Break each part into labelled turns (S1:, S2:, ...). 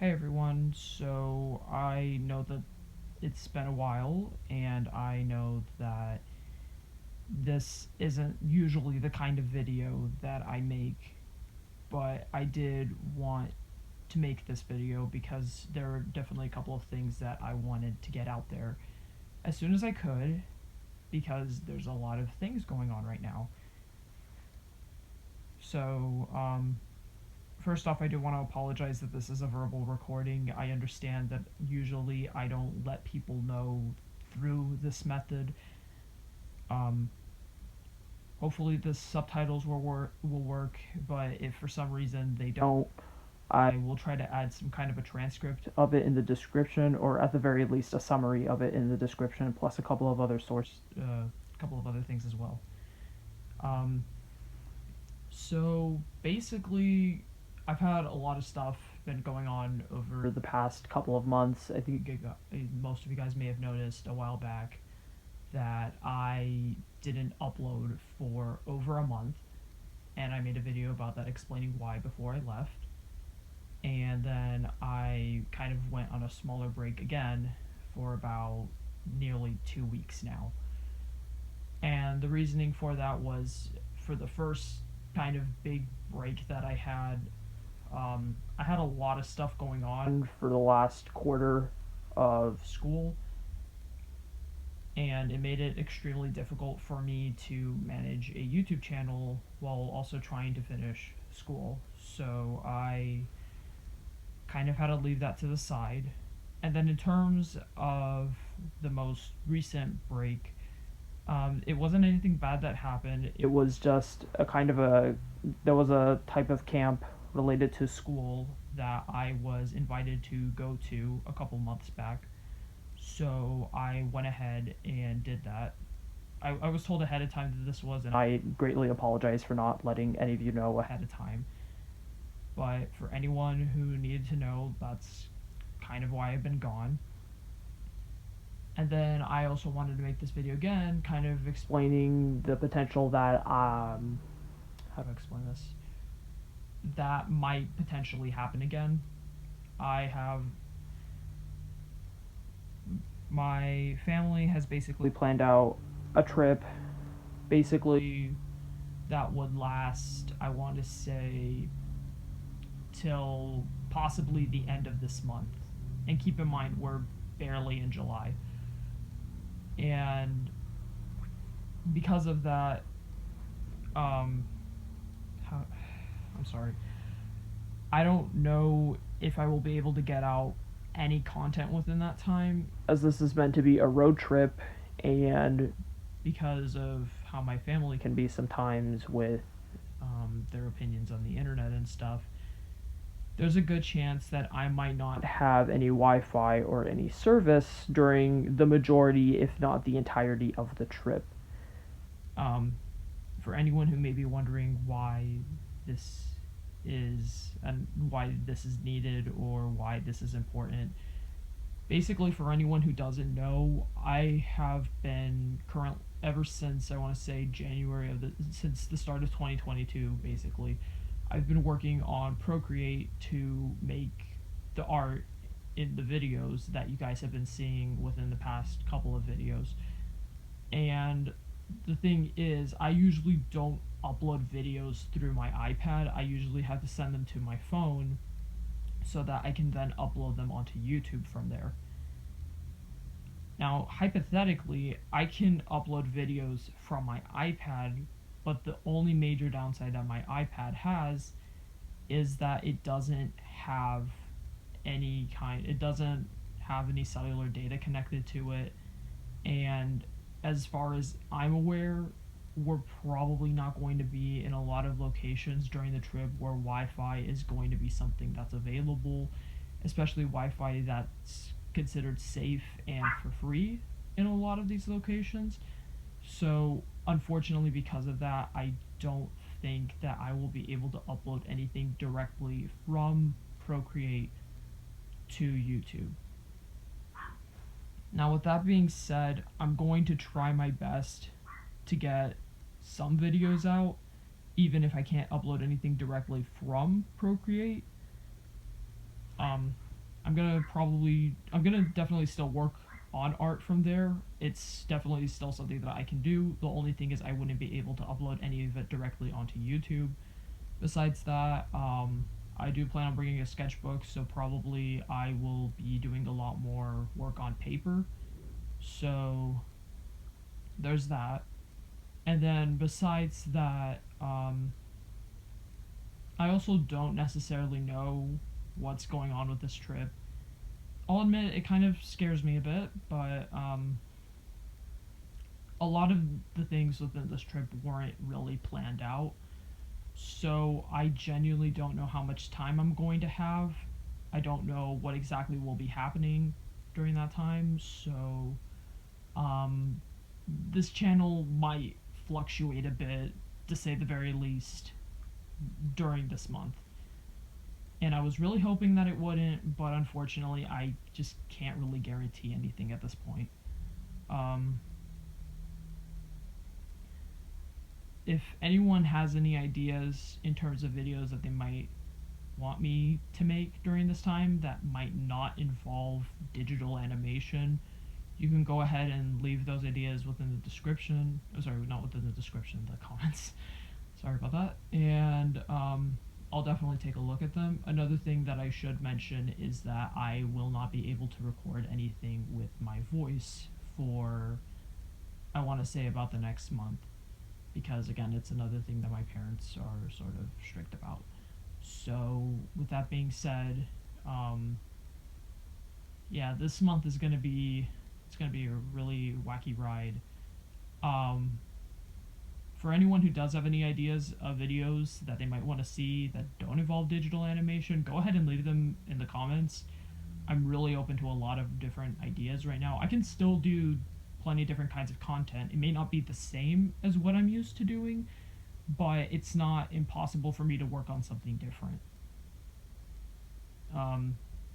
S1: Hey everyone, so I know that it's been a while, and I know that this isn't usually the kind of video that I make, but I did want to make this video because there are definitely a couple of things that I wanted to get out there as soon as I could because there's a lot of things going on right now. So, first off, I do want to apologize that this is a verbal recording. I understand that usually I don't let people know through this method. Um, Hopefully, the subtitles will work, but if for some reason they don't, I will try to add some kind of a transcript of it in the description, or at the very least, a summary of it in the description, plus a couple of other couple of other things as well. Um, So basically, I've had a lot of stuff been going on over the past couple of months. I think most of you guys may have noticed a while back that I didn't upload for over a month, and I made a video about that explaining why before I left. And then I kind of went on a smaller break again for about nearly 2 weeks now. And the reasoning for that was for the first kind of big break that I had a lot of stuff going on for the last quarter of school, and it made it extremely difficult for me to manage a YouTube channel while also trying to finish school. So I kind of had to leave that to the side. And then in terms of the most recent break, it wasn't anything bad that happened. It was just there was a type of camp related to school that I was invited to go to a couple months back. So I went ahead and did that. I was told ahead of time that this was, and I greatly apologize for not letting any of you know ahead of time. But for anyone who needed to know, that's kind of why I've been gone. And then I also wanted to make this video again, kind of explaining the potential that, how do I explain this? That might potentially happen again. I have, my family has basically planned out a trip, basically, that would last, I want to say, till possibly the end of this month. And keep in mind, we're barely in July. And because of that, um, I'm sorry. I don't know if I will be able to get out any content within that time, as this is meant to be a road trip, and because of how my family can be sometimes with their opinions on the internet and stuff, there's a good chance that I might not have any Wi-Fi or any service during the majority, if not the entirety, of the trip. Um, for anyone who may be wondering why this why this is needed or why this is important, basically, for anyone who doesn't know, I have been ever since, I want to say, since the start of 2022, basically I've been working on Procreate to make the art in the videos that you guys have been seeing within the past couple of videos. And the thing is, I usually don't upload videos through my iPad. I usually have to send them to my phone so that I can then upload them onto YouTube from there. Now, hypothetically, I can upload videos from my iPad, but the only major downside that my iPad has is that it doesn't have any cellular data connected to it. And as far as I'm aware, we're probably not going to be in a lot of locations during the trip where Wi-Fi is going to be something that's available, especially Wi-Fi that's considered safe and for free in a lot of these locations. So, unfortunately, because of that, I don't think that I will be able to upload anything directly from Procreate to YouTube. Now, with that being said, I'm going to try my best to get some videos out, even if I can't upload anything directly from Procreate. I'm gonna definitely still work on art from there. It's definitely still something that I can do. The only thing is I wouldn't be able to upload any of it directly onto YouTube. Besides that, I do plan on bringing a sketchbook, so probably I will be doing a lot more work on paper. So there's that. And then besides that, I also don't necessarily know what's going on with this trip. I'll admit it kind of scares me a bit, but a lot of the things within this trip weren't really planned out. So I genuinely don't know how much time I'm going to have. I don't know what exactly will be happening during that time. So um, this channel might fluctuate a bit, to say the very least, during this month. And I was really hoping that it wouldn't, but unfortunately, I just can't really guarantee anything at this point. Um, if anyone has any ideas in terms of videos that they might want me to make during this time that might not involve digital animation, you can go ahead and leave those ideas within the description. Oh, sorry, not within the description, the comments. Sorry about that. And I'll definitely take a look at them. Another thing that I should mention is that I will not be able to record anything with my voice for, I want to say, about the next month. Because, again, it's another thing that my parents are sort of strict about. So, with that being said, yeah, this month is going to be, it's going to be a really wacky ride. Um, for anyone who does have any ideas of videos that they might want to see that don't involve digital animation, go ahead and leave them in the comments. I'm really open to a lot of different ideas right now. I can still do plenty of different kinds of content. It may not be the same as what I'm used to doing, but it's not impossible for me to work on something different.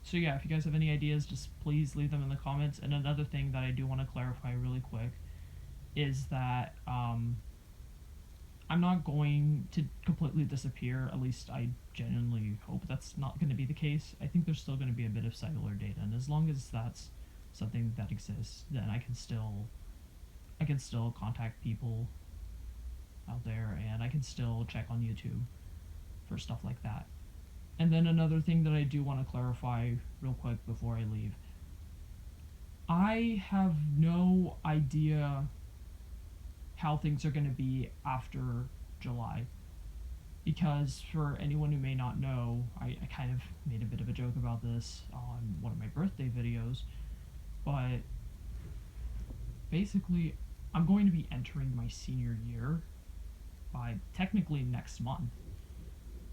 S1: So yeah, if you guys have any ideas, just please leave them in the comments. And another thing that I do want to clarify really quick is that I'm not going to completely disappear. At least I genuinely hope that's not going to be the case. I think there's still going to be a bit of cellular data, and as long as that's something that exists, then I can still contact people out there, and I can still check on YouTube for stuff like that. And then another thing that I do want to clarify real quick before I leave. I have no idea how things are going to be after July. Because for anyone who may not know, I kind of made a bit of a joke about this on one of my birthday videos, but basically, I'm going to be entering my senior year by technically next month.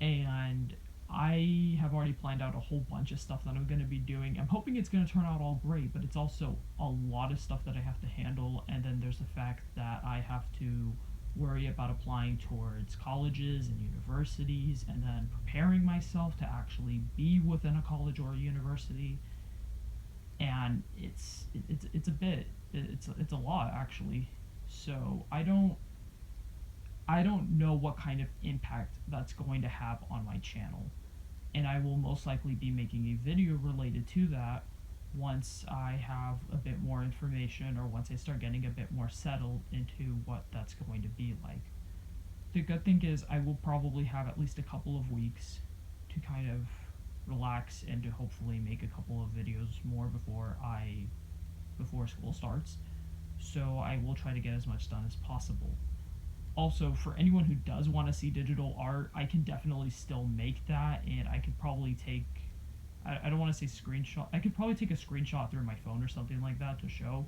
S1: And I have already planned out a whole bunch of stuff that I'm going to be doing. I'm hoping it's going to turn out all great, but it's also a lot of stuff that I have to handle. And then there's the fact that I have to worry about applying towards colleges and universities, and then preparing myself to actually be within a college or a university. And it's a bit, it's a lot actually. So I don't know what kind of impact that's going to have on my channel. And I will most likely be making a video related to that once I have a bit more information, or once I start getting a bit more settled into what that's going to be like. The good thing is I will probably have at least a couple of weeks to kind of relax and to hopefully make a couple of videos more before school starts. So I will try to get as much done as possible. Also, for anyone who does want to see digital art, I can definitely still make that, and I could probably take, I don't want to say screenshot, I could probably take a screenshot through my phone or something like that to show.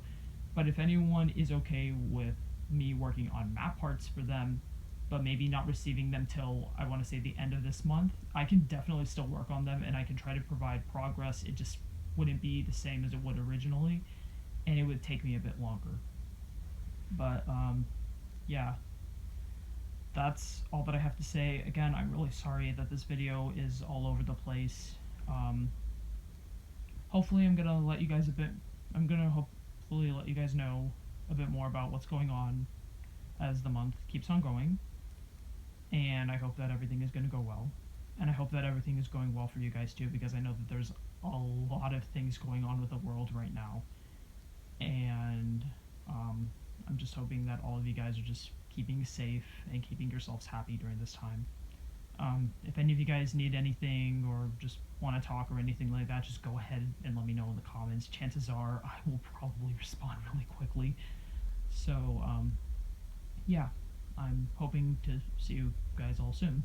S1: But if anyone is okay with me working on map parts for them, but maybe not receiving them till, I want to say, the end of this month, I can definitely still work on them, and I can try to provide progress. It just wouldn't be the same as it would originally, and it would take me a bit longer. But yeah, that's all that I have to say. Again, I'm really sorry that this video is all over the place. Hopefully I'm gonna let you guys hopefully let you guys know a bit more about what's going on as the month keeps on going, and I hope that everything is gonna go well. And I hope that everything is going well for you guys too, because I know that there's a lot of things going on with the world right now, and um, I'm just hoping that all of you guys are just keeping safe and keeping yourselves happy during this time. If any of you guys need anything or just want to talk or anything like that, just go ahead and let me know in the comments. Chances are I will probably respond really quickly. So, yeah, I'm hoping to see you guys all soon.